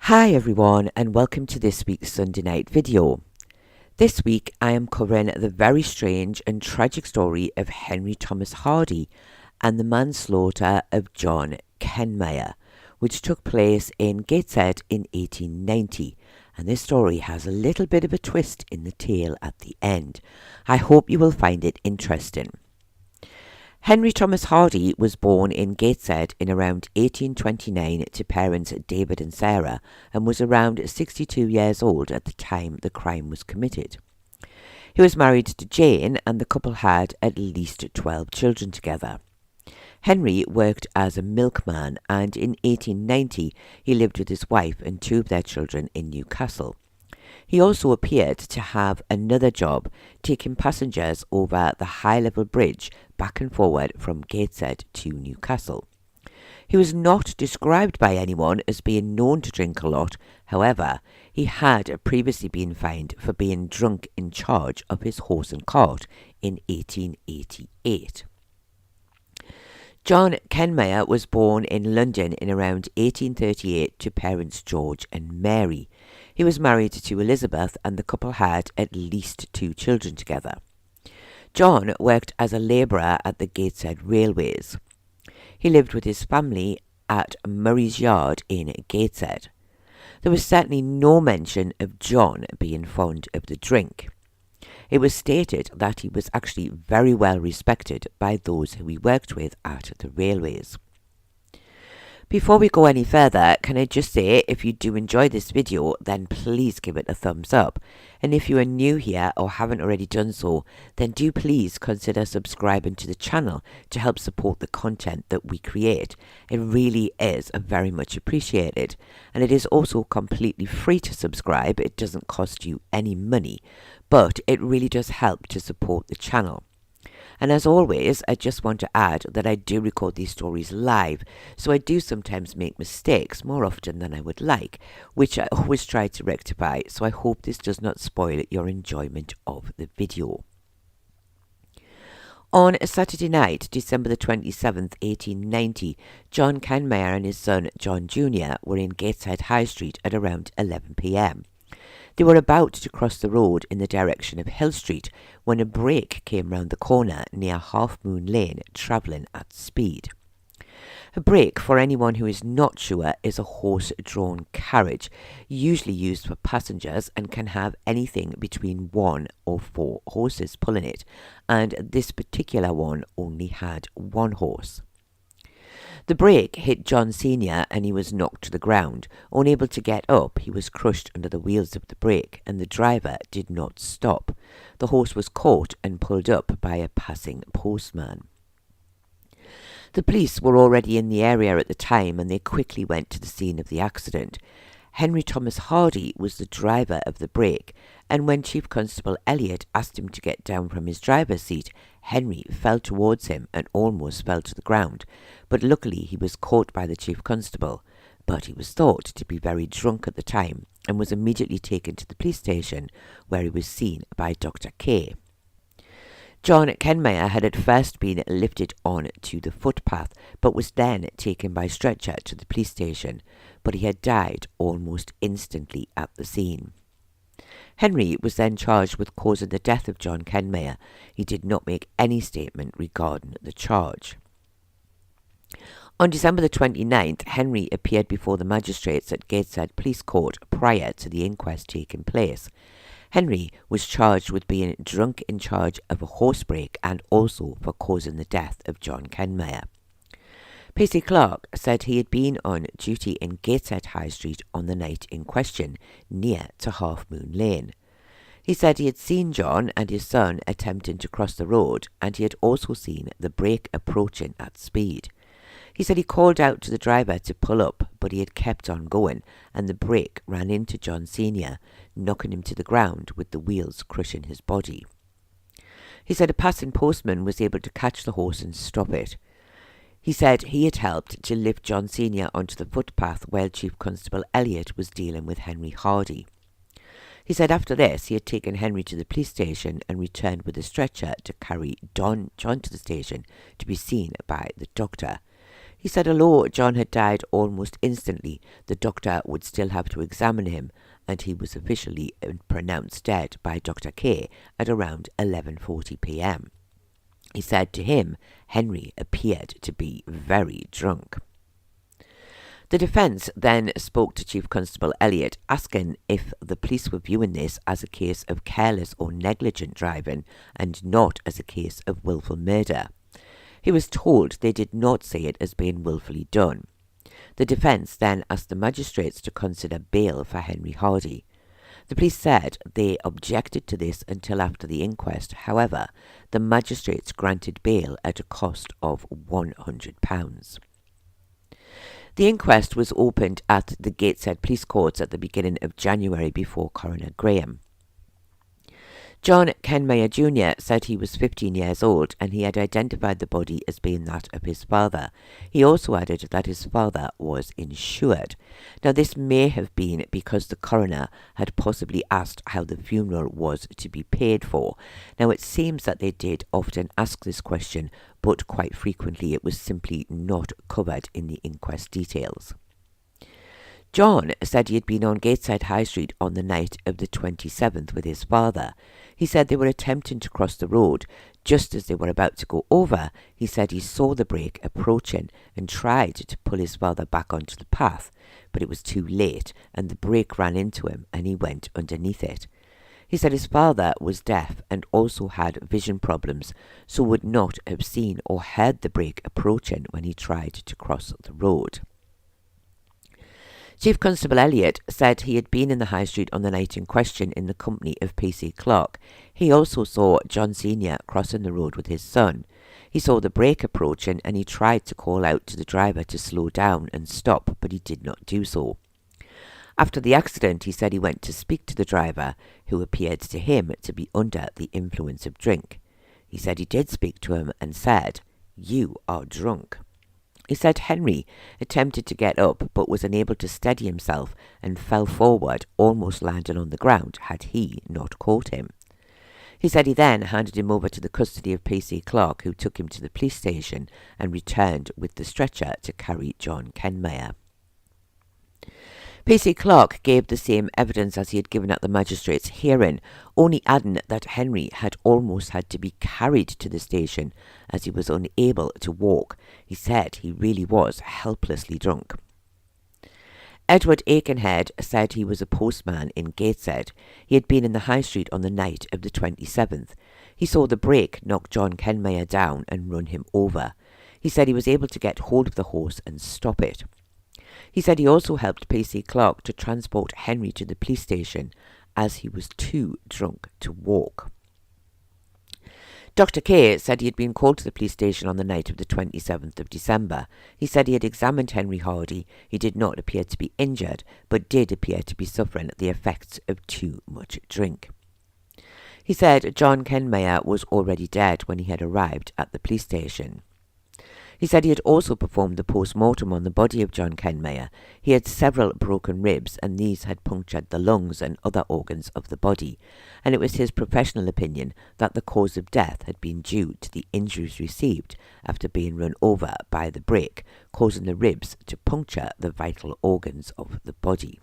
Hi everyone, and welcome to this week's Sunday night video. This week I am covering the very strange and tragic story of Henry Thomas Hardy and the manslaughter of John Kenmire, which took place in Gateshead in 1890. And this story has a little bit of a twist in the tale at the end. I hope you will find it interesting. Henry Thomas Hardy was born in Gateshead in around 1829 to parents David and Sarah, and was around 62 years old at the time the crime was committed. He was married to Jane, and the couple had at least 12 children together. Henry worked as a milkman, and in 1890 he lived with his wife and two of their children in Newcastle. He also appeared to have another job, taking passengers over the high-level bridge back and forward from Gateshead to Newcastle. He was not described by anyone as being known to drink a lot. However, he had previously been fined for being drunk in charge of his horse and cart in 1888. John Kenmire was born in London in around 1838 to parents George and Mary. He was married to Elizabeth, and the couple had at least two children together. John worked as a labourer at the Gateshead Railways. He lived with his family at Murray's Yard in Gateshead. There was certainly no mention of John being fond of the drink. It was stated that he was actually very well respected by those who he worked with at the railways. Before we go any further, can I just say, if you do enjoy this video, then please give it a thumbs up. And if you are new here or haven't already done so, then do please consider subscribing to the channel to help support the content that we create. It really is very much appreciated. And it is also completely free to subscribe. It doesn't cost you any money, but it really does help to support the channel. And as always, I just want to add that I do record these stories live, so I do sometimes make mistakes more often than I would like, which I always try to rectify, so I hope this does not spoil your enjoyment of the video. On a Saturday night, December the 27th, 1890, John Kenmire and his son John Jr. were in Gateshead High Street at around 11 p.m. They were about to cross the road in the direction of Hill Street when a brake came round the corner near Half Moon Lane, travelling at speed. A brake, for anyone who is not sure, is a horse-drawn carriage, usually used for passengers, and can have anything between 1 or 4 horses pulling it, and this particular one only had 1 horse. The brake hit John Sr. and he was knocked to the ground. Unable to get up, he was crushed under the wheels of the brake, and the driver did not stop. The horse was caught and pulled up by a passing postman. The police were already in the area at the time, and they quickly went to the scene of the accident. Henry Thomas Hardy was the driver of the brake, and when Chief Constable Elliot asked him to get down from his driver's seat, Henry fell towards him and almost fell to the ground, but luckily he was caught by the Chief Constable. But he was thought to be very drunk at the time and was immediately taken to the police station, where he was seen by Dr. K. John Kenmire had at first been lifted on to the footpath, but was then taken by stretcher to the police station, but he had died almost instantly at the scene. Henry was then charged with causing the death of John Kenmire. He did not make any statement regarding the charge. On December the 29th, Henry appeared before the magistrates at Gateshead Police Court prior to the inquest taking place. Henry was charged with being drunk in charge of a horse brake and also for causing the death of John Kenmire. Pacey Clark said he had been on duty in Gateshead High Street on the night in question, near to Half Moon Lane. He said he had seen John and his son attempting to cross the road, and he had also seen the brake approaching at speed. He said he called out to the driver to pull up, but he had kept on going, and the brake ran into John Sr., knocking him to the ground with the wheels crushing his body. He said a passing postman was able to catch the horse and stop it. He said he had helped to lift John Sr. onto the footpath while Chief Constable Elliot was dealing with Henry Hardy. He said after this he had taken Henry to the police station and returned with a stretcher to carry John to the station to be seen by the doctor. He said although John had died almost instantly, the doctor would still have to examine him, and he was officially pronounced dead by Dr. K at around 11:40 p.m. He said to him, Henry appeared to be very drunk. The defence then spoke to Chief Constable Elliott, asking if the police were viewing this as a case of careless or negligent driving and not as a case of wilful murder. He was told they did not see it as being wilfully done. The defence then asked the magistrates to consider bail for Henry Hardy. The police said they objected to this until after the inquest. However, the magistrates granted bail at a cost of £100. The inquest was opened at the Gateshead Police Courts at the beginning of January before Coroner Graham. John Kenmire Jr. said he was 15 years old and he had identified the body as being that of his father. He also added that his father was insured. Now this may have been because the coroner had possibly asked how the funeral was to be paid for. Now it seems that they did often ask this question, but quite frequently it was simply not covered in the inquest details. John said he had been on Gateshead High Street on the night of the 27th with his father. He said they were attempting to cross the road. Just as they were about to go over, he said he saw the brake approaching and tried to pull his father back onto the path, but it was too late and the brake ran into him and he went underneath it. He said his father was deaf and also had vision problems, so would not have seen or heard the brake approaching when he tried to cross the road. Chief Constable Elliott said he had been in the High Street on the night in question in the company of P.C. Clark. He also saw John Sr. crossing the road with his son. He saw the brake approaching and he tried to call out to the driver to slow down and stop, but he did not do so. After the accident, he said he went to speak to the driver, who appeared to him to be under the influence of drink. He said he did speak to him and said, "You are drunk." He said Henry attempted to get up but was unable to steady himself and fell forward, almost landing on the ground had he not caught him. He said he then handed him over to the custody of P.C. Clark, who took him to the police station and returned with the stretcher to carry John Kenmire. P.C. Clark gave the same evidence as he had given at the magistrate's hearing, only adding that Henry had almost had to be carried to the station as he was unable to walk. He said he really was helplessly drunk. Edward Aikenhead said he was a postman in Gateshead. He had been in the High Street on the night of the 27th. He saw the brake knock John Kenmire down and run him over. He said he was able to get hold of the horse and stop it. He said he also helped P.C. Clark to transport Henry to the police station as he was too drunk to walk. Dr. K said he had been called to the police station on the night of the 27th of December. He said he had examined Henry Hardy. He did not appear to be injured, but did appear to be suffering the effects of too much drink. He said John Kenmire was already dead when he had arrived at the police station. He said he had also performed the post-mortem on the body of John Kenmire. He had several broken ribs and these had punctured the lungs and other organs of the body, and it was his professional opinion that the cause of death had been due to the injuries received after being run over by the brake, causing the ribs to puncture the vital organs of the body.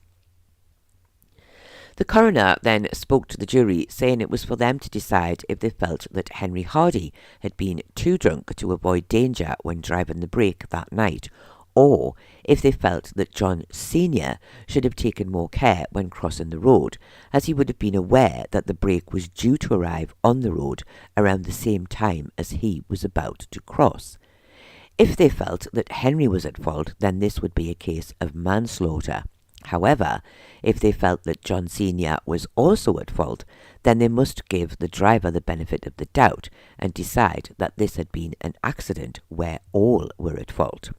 The coroner then spoke to the jury, saying it was for them to decide if they felt that Henry Hardy had been too drunk to avoid danger when driving the brake that night, or if they felt that John Sr. should have taken more care when crossing the road, as he would have been aware that the brake was due to arrive on the road around the same time as he was about to cross. If they felt that Henry was at fault, then this would be a case of manslaughter. However, if they felt that John Sr. was also at fault, then they must give the driver the benefit of the doubt and decide that this had been an accident where all were at fault.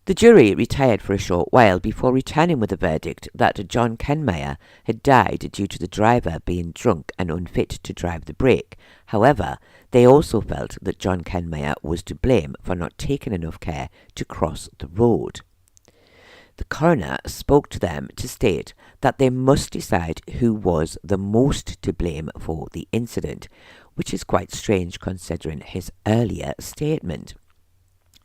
The jury retired for a short while before returning with a verdict that John Kenmire had died due to the driver being drunk and unfit to drive the brake. However, they also felt that John Kenmire was to blame for not taking enough care to cross the road. The coroner spoke to them to state that they must decide who was the most to blame for the incident, which is quite strange considering his earlier statement.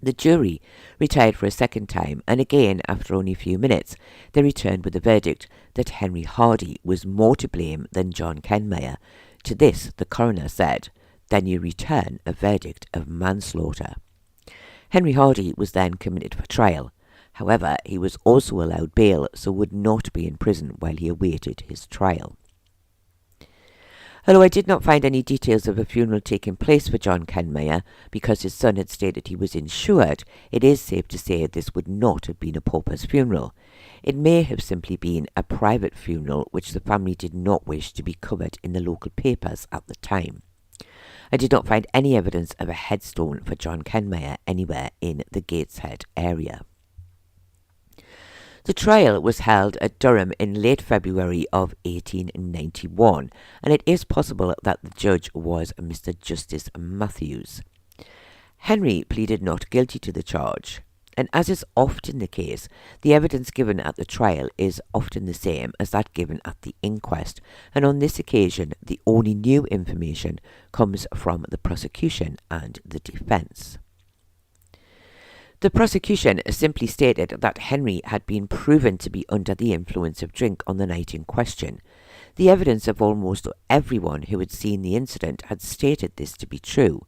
The jury retired for a second time, and again, after only a few minutes, they returned with a verdict that Henry Hardy was more to blame than John Kenmire. To this, the coroner said, "Then you return a verdict of manslaughter." Henry Hardy was then committed for trial. However, he was also allowed bail, so would not be in prison while he awaited his trial. Although I did not find any details of a funeral taking place for John Kenmire, because his son had stated he was insured, it is safe to say this would not have been a pauper's funeral. It may have simply been a private funeral which the family did not wish to be covered in the local papers at the time. I did not find any evidence of a headstone for John Kenmire anywhere in the Gateshead area. The trial was held at Durham in late February of 1891, and it is possible that the judge was Mr. Justice Matthews. Henry pleaded not guilty to the charge, and as is often the case, the evidence given at the trial is often the same as that given at the inquest, and on this occasion the only new information comes from the prosecution and the defence. The prosecution simply stated that Henry had been proven to be under the influence of drink on the night in question. The evidence of almost everyone who had seen the incident had stated this to be true.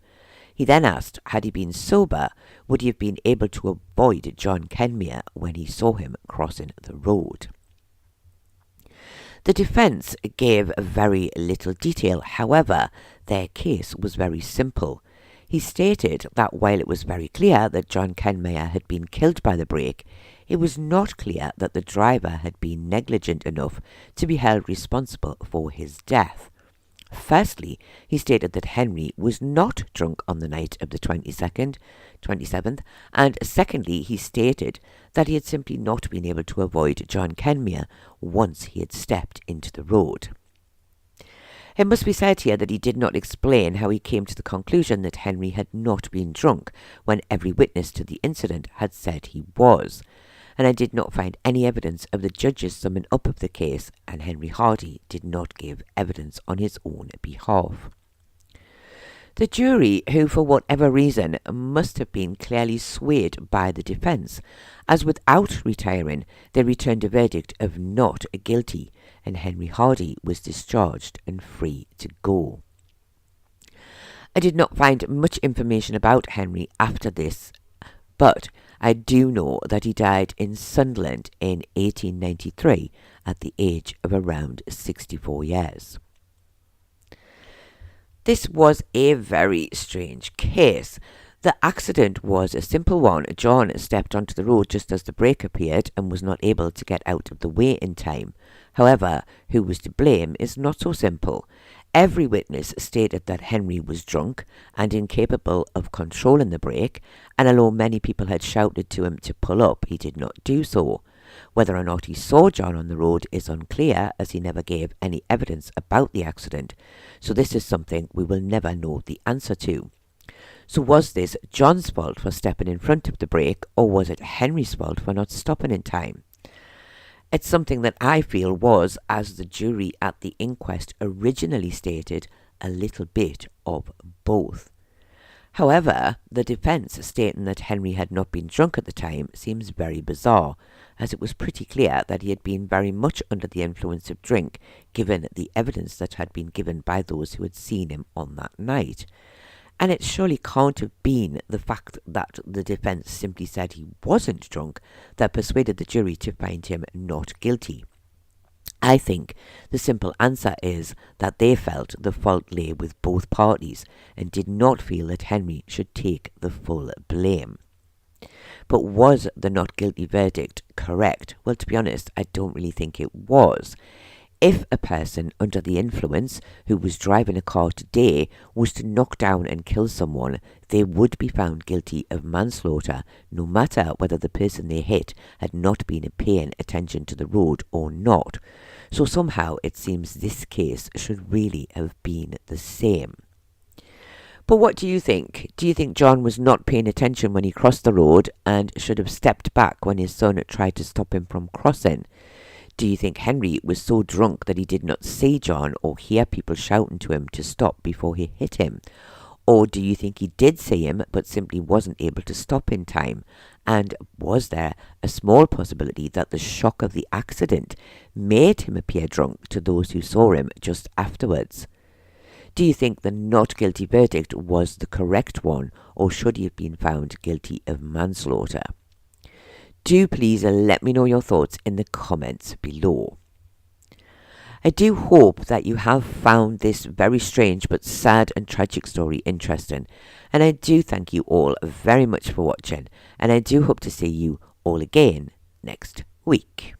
He then asked, had he been sober, would he have been able to avoid John Kenmire when he saw him crossing the road? The defence gave very little detail. However, their case was very simple. He stated that while it was very clear that John Kenmire had been killed by the brake, it was not clear that the driver had been negligent enough to be held responsible for his death. Firstly, he stated that Henry was not drunk on the night of the 27th, and secondly, he stated that he had simply not been able to avoid John Kenmire once he had stepped into the road. It must be said here that he did not explain how he came to the conclusion that Henry had not been drunk when every witness to the incident had said he was, and I did not find any evidence of the judge's summing up of the case, and Henry Hardy did not give evidence on his own behalf. The jury, who for whatever reason must have been clearly swayed by the defence, as without retiring they returned a verdict of not guilty, and Henry Hardy was discharged and free to go. I did not find much information about Henry after this, but I do know that he died in Sunderland in 1893 at the age of around 64 years. This was a very strange case. The accident was a simple one. John stepped onto the road just as the brake appeared and was not able to get out of the way in time. However, who was to blame is not so simple. Every witness stated that Henry was drunk and incapable of controlling the brake, and although many people had shouted to him to pull up, he did not do so. Whether or not he saw John on the road is unclear, as he never gave any evidence about the accident, so this is something we will never know the answer to. So was this John's fault for stepping in front of the brake, or was it Henry's fault for not stopping in time? It's something that I feel was, as the jury at the inquest originally stated, a little bit of both. However, the defence stating that Henry had not been drunk at the time seems very bizarre, as it was pretty clear that he had been very much under the influence of drink, given the evidence that had been given by those who had seen him on that night. And it surely can't have been the fact that the defence simply said he wasn't drunk that persuaded the jury to find him not guilty. I think the simple answer is that they felt the fault lay with both parties and did not feel that Henry should take the full blame. But was the not guilty verdict correct? Well, to be honest, I don't really think it was. If a person under the influence who was driving a car today was to knock down and kill someone, they would be found guilty of manslaughter, no matter whether the person they hit had not been paying attention to the road or not. So somehow it seems this case should really have been the same. But what do you think? Do you think John was not paying attention when he crossed the road and should have stepped back when his son tried to stop him from crossing? Do you think Henry was so drunk that he did not see John or hear people shouting to him to stop before he hit him? Or do you think he did see him but simply wasn't able to stop in time? And was there a small possibility that the shock of the accident made him appear drunk to those who saw him just afterwards? Do you think the not guilty verdict was the correct one, or should he have been found guilty of manslaughter? Do please let me know your thoughts in the comments below. I do hope that you have found this very strange but sad and tragic story interesting, and I do thank you all very much for watching, and I do hope to see you all again next week.